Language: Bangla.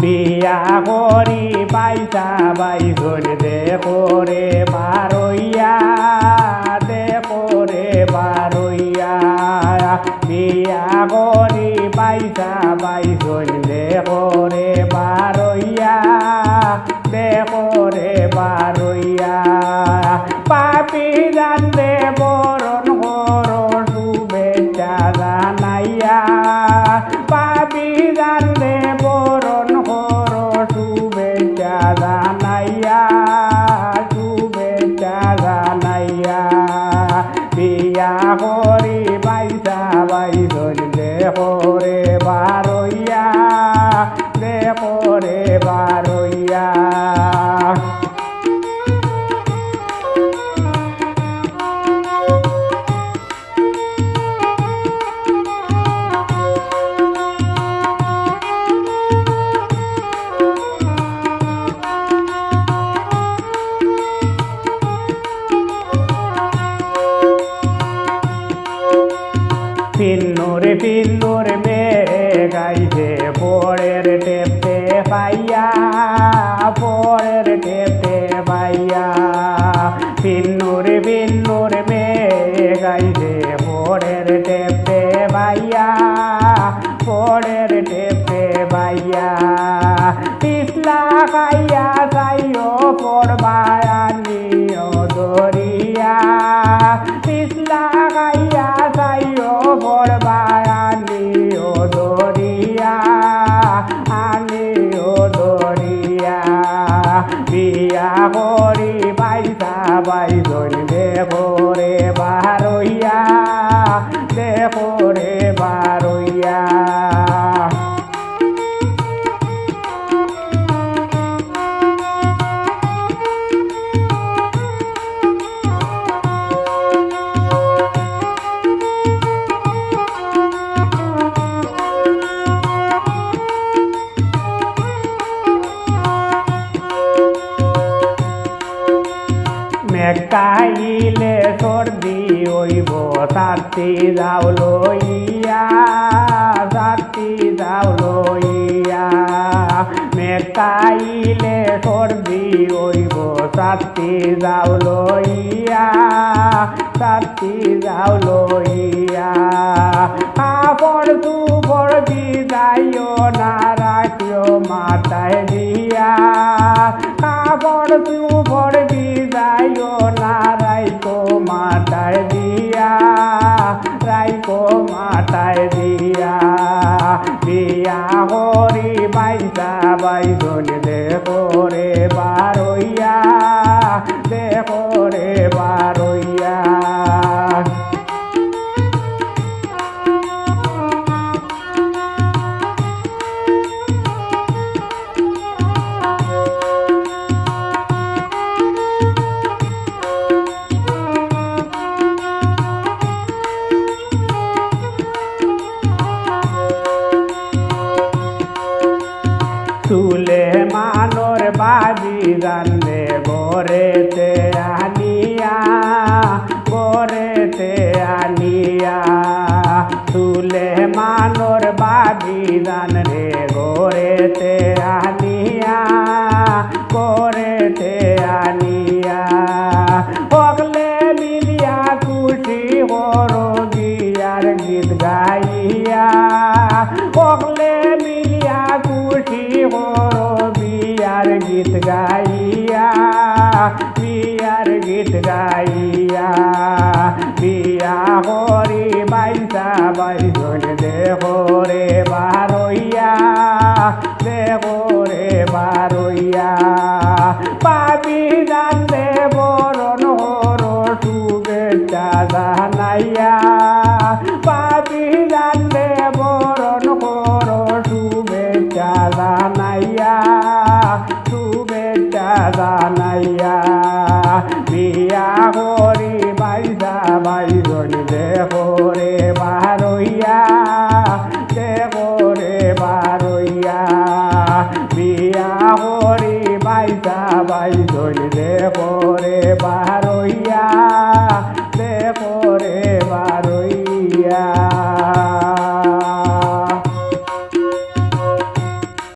বিয়া করি পাইসা বাইজন দেখো রে বারইয়া দেখো রে বারইয়া বিয়া করি পাইসা বাইজন দেখো রে বারইয়া দেখো রে বারইয়া পাপি জানতে বরণ করো শুভেচ্ছা জানাইয়া পাপি জানতে বরণ করো শুভেচ্ছা জানাইয়া শুভেচ্ছা জানাইয়া বিয়া করি পাইসা বাইজন দেখো রে বারইয়া দেখো রে বারইয়া পিন্নুর মে গাইছে পরের টেপে পাইয়া পরের টেপে পাইয়া পিন্নুর মে গাইছে পরের টেপে পাইয়া পরের টেপে পাইয়া পিছলা খাইয়া যাইও পড়বায়ানিও দরিয়া পিছলা খাইয়া যাইও পড়বায়ানিও দরিয়া আনিও দরিয়া বিয়া করি পাইসা বাইজন দেখো রে বারইয়া দেখো রে বারইয়া মেকাইলে সর্দি হইব সাথী যাও লইয়া সাথী যাও লইয়া মেকাইলে সর্দি হইব সাথী যাও লইয়া সাথী যাও লইয়া আপর দুপর বিদাইও না রাখিও মাথায় দিয়া আপর দুপর বিদাইও না রাইকো মাথায় দিয়া রাইকো মাথায় দিয়া বিয়া হরি বাইসা বাইজন দেখো রে বারইয়া দেখো রে বারইয়া চুলে মানর বাজি জানলে গরেতে আনিয়া গরেতে আনিয়া চুলে মানর বাজি জানলে গরেতে আনিয়া গরেতে আনিয়া পগলে মিলিয়া খুশি হরো গিয়ার গীত গাইয়া পগলে মিলিয়া খুশি হরো বিয়ার গীত গাইয়া বিয়ার গীত গাইয়া বিয়া হরি বাইসা বাইজন দেখো রে বারইয়া দেখো